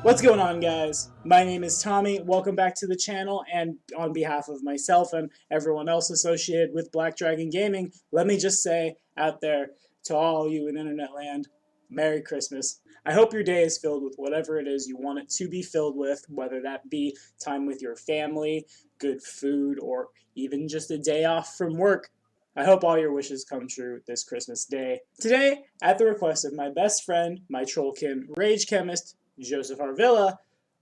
What's going on, guys? My name is Tommy. Welcome back to the channel, and on behalf of myself and everyone else associated with Black Dragon Gaming, let me just say out there to all you in internet land, Merry Christmas. I hope your day is filled with whatever it is you want it to be filled with, whether that be time with your family, good food, or even just a day off from work. I hope all your wishes come true this Christmas day. Today, at the request of my best friend, my trollkin rage chemist, Joseph Arvilla,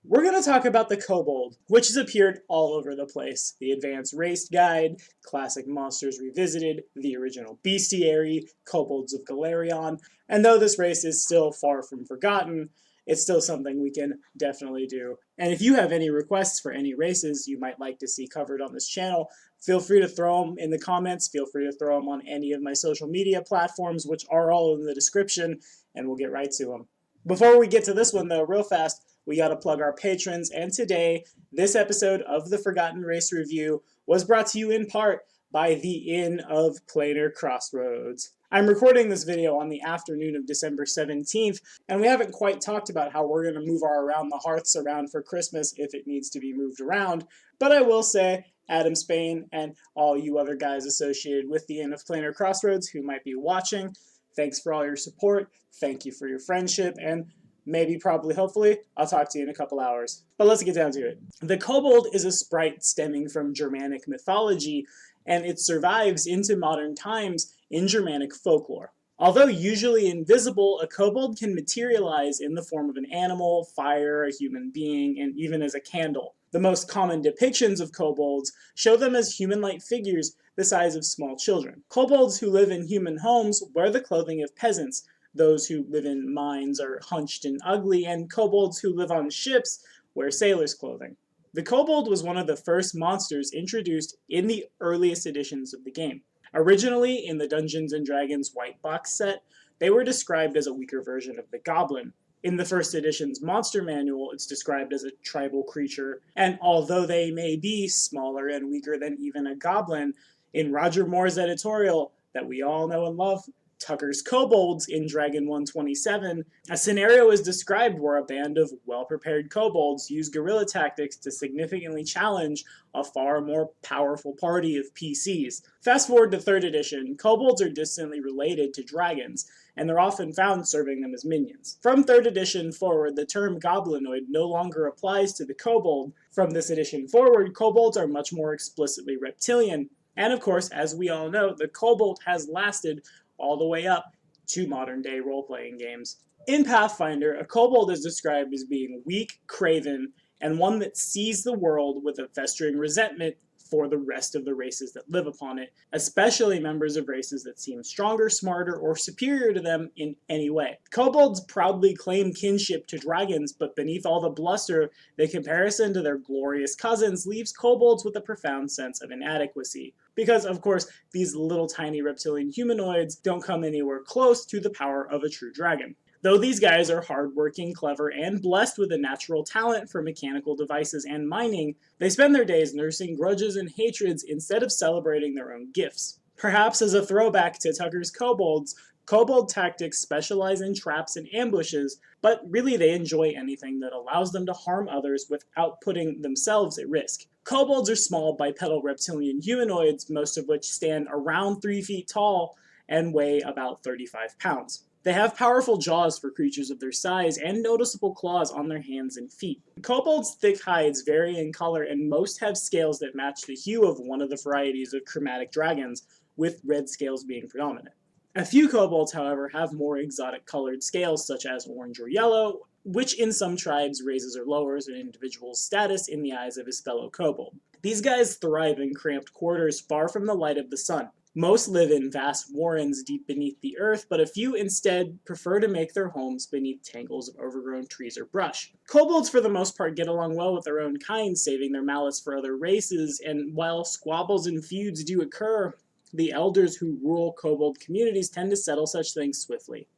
we're going to talk about the Kobold, which has appeared all over the place. The Advanced Race Guide, Classic Monsters Revisited, the original Bestiary, Kobolds of Galarion, and though this race is still far from forgotten, it's still something we can definitely do. And if you have any requests for any races you might like to see covered on this channel, feel free to throw them in the comments, feel free to throw them on any of my social media platforms, which are all in the description, and we'll get right to them. Before we get to this one, though, real fast, we got to plug our patrons, and today, this episode of the Forgotten Race Review was brought to you in part by the Inn of Planar Crossroads. I'm recording this video on the afternoon of December 17th, and we haven't quite talked about how we're going to move our Around the Hearths around for Christmas if it needs to be moved around, but I will say, Adam Spain and all you other guys associated with the Inn of Planar Crossroads who might be watching, thanks for all your support, thank you for your friendship, and maybe, probably, hopefully, I'll talk to you in a couple hours. But let's get down to it. The Kobold is a sprite stemming from Germanic mythology, and it survives into modern times in Germanic folklore. Although usually invisible, a kobold can materialize in the form of an animal, fire, a human being, and even as a candle. The most common depictions of kobolds show them as human-like figures the size of small children. Kobolds who live in human homes wear the clothing of peasants. Those who live in mines are hunched and ugly, and kobolds who live on ships wear sailors' clothing. The kobold was one of the first monsters introduced in the earliest editions of the game. Originally, in the Dungeons & Dragons white box set, they were described as a weaker version of the goblin. In the first edition's monster manual, it's described as a tribal creature, and although they may be smaller and weaker than even a goblin, in Roger Moore's editorial that we all know and love, Tucker's Kobolds in Dragon 127, a scenario is described where a band of well-prepared kobolds use guerrilla tactics to significantly challenge a far more powerful party of PCs. Fast forward to 3rd edition, kobolds are distantly related to dragons, and they're often found serving them as minions. From 3rd edition forward, the term goblinoid no longer applies to the kobold. From this edition forward, kobolds are much more explicitly reptilian, and of course, as we all know, the kobold has lasted all the way up to modern-day role-playing games. In Pathfinder, a kobold is described as being weak, craven, and one that sees the world with a festering resentment for the rest of the races that live upon it, especially members of races that seem stronger, smarter, or superior to them in any way. Kobolds proudly claim kinship to dragons, but beneath all the bluster, the comparison to their glorious cousins leaves kobolds with a profound sense of inadequacy. Because, of course, these little tiny reptilian humanoids don't come anywhere close to the power of a true dragon. Though these guys are hardworking, clever, and blessed with a natural talent for mechanical devices and mining, they spend their days nursing grudges and hatreds instead of celebrating their own gifts. Perhaps as a throwback to Tucker's Kobolds, kobold tactics specialize in traps and ambushes, but really they enjoy anything that allows them to harm others without putting themselves at risk. Kobolds are small bipedal reptilian humanoids, most of which stand around 3 feet tall and weigh about 35 pounds. They have powerful jaws for creatures of their size and noticeable claws on their hands and feet. Kobolds' thick hides vary in color, and most have scales that match the hue of one of the varieties of chromatic dragons, with red scales being predominant. A few kobolds, however, have more exotic colored scales, such as orange or yellow, which in some tribes raises or lowers an individual's status in the eyes of his fellow kobold. These guys thrive in cramped quarters far from the light of the sun. Most live in vast warrens deep beneath the earth, but a few instead prefer to make their homes beneath tangles of overgrown trees or brush. Kobolds for the most part get along well with their own kind, saving their malice for other races, and while squabbles and feuds do occur, the elders who rule kobold communities tend to settle such things swiftly.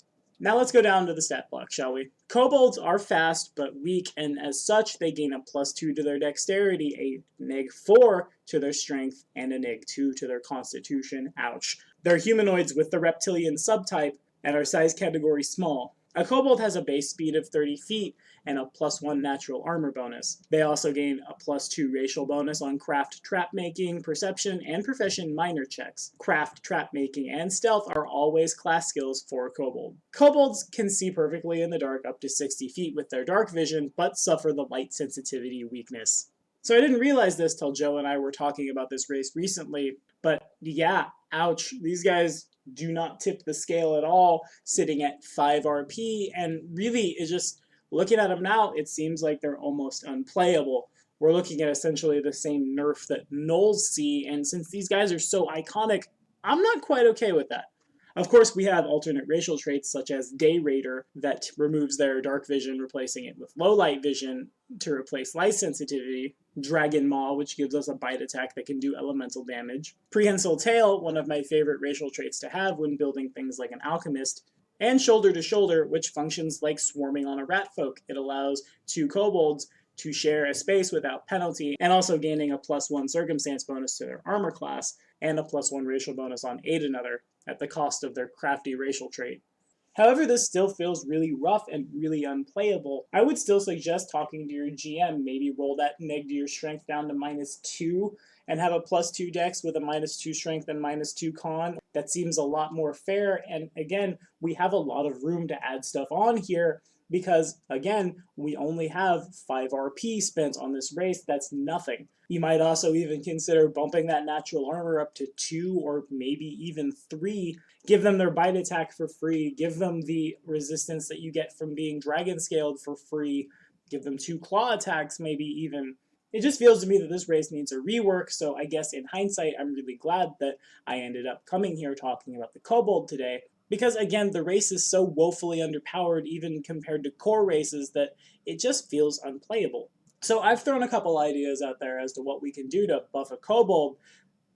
Now let's go down to the stat block, shall we? Kobolds are fast but weak, and as such they gain a +2 to their dexterity, a -4 to their strength, and a -2 to their constitution. Ouch. They're humanoids with the reptilian subtype and are size category small. A Kobold has a base speed of 30 feet and a +1 natural armor bonus. They also gain a +2 racial bonus on craft, trap making, perception, and profession minor checks. Craft, trap making, and stealth are always class skills for a Kobold. Kobolds can see perfectly in the dark up to 60 feet with their dark vision, but suffer the light sensitivity weakness. So I didn't realize this till Joe and I were talking about this race recently, but yeah, ouch, these guys do not tip the scale at all, sitting at 5 RP, and really, it's just, looking at them now, it seems like they're almost unplayable. We're looking at essentially the same nerf that Gnolls see, and since these guys are so iconic, I'm not quite okay with that. Of course, we have alternate racial traits such as Day Raider that removes their dark vision, replacing it with low light vision to replace light sensitivity. Dragon Maw, which gives us a bite attack that can do elemental damage. Prehensile Tail, one of my favorite racial traits to have when building things like an alchemist. And Shoulder to Shoulder, which functions like swarming on a rat folk. It allows 2 kobolds to share a space without penalty, and also gaining a +1 circumstance bonus to their armor class, and a +1 racial bonus on Aid Another, at the cost of their crafty racial trait. However, this still feels really rough and really unplayable. I would still suggest talking to your GM, maybe roll that neg to your strength down to -2, and have a +2 dex with a -2 strength and -2 con. That seems a lot more fair, and again, we have a lot of room to add stuff on here, because, again, we only have 5 RP spent on this race. That's nothing. You might also even consider bumping that natural armor up to 2 or maybe even 3. Give them their bite attack for free. Give them the resistance that you get from being dragon scaled for free. Give them 2 claw attacks maybe even. It just feels to me that this race needs a rework, so I guess in hindsight I'm really glad that I ended up coming here talking about the Kobold today. Because again, the race is so woefully underpowered even compared to core races that it just feels unplayable. So I've thrown a couple ideas out there as to what we can do to buff a Kobold.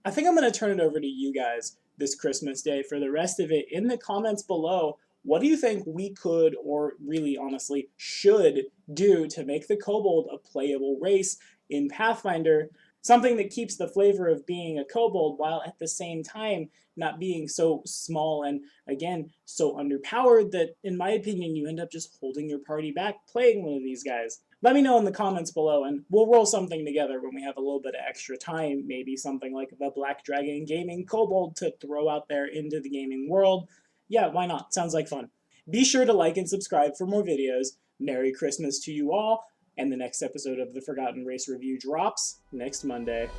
I think I'm going to turn it over to you guys this Christmas Day. For the rest of it, in the comments below, what do you think we could, or really honestly should, do to make the Kobold a playable race in Pathfinder? Something that keeps the flavor of being a Kobold while at the same time not being so small and, again, so underpowered that, in my opinion, you end up just holding your party back playing one of these guys. Let me know in the comments below, and we'll roll something together when we have a little bit of extra time, maybe something like the Black Dragon Gaming Kobold to throw out there into the gaming world. Yeah, why not? Sounds like fun. Be sure to like and subscribe for more videos. Merry Christmas to you all, and the next episode of the Forgotten Race Review drops next Monday.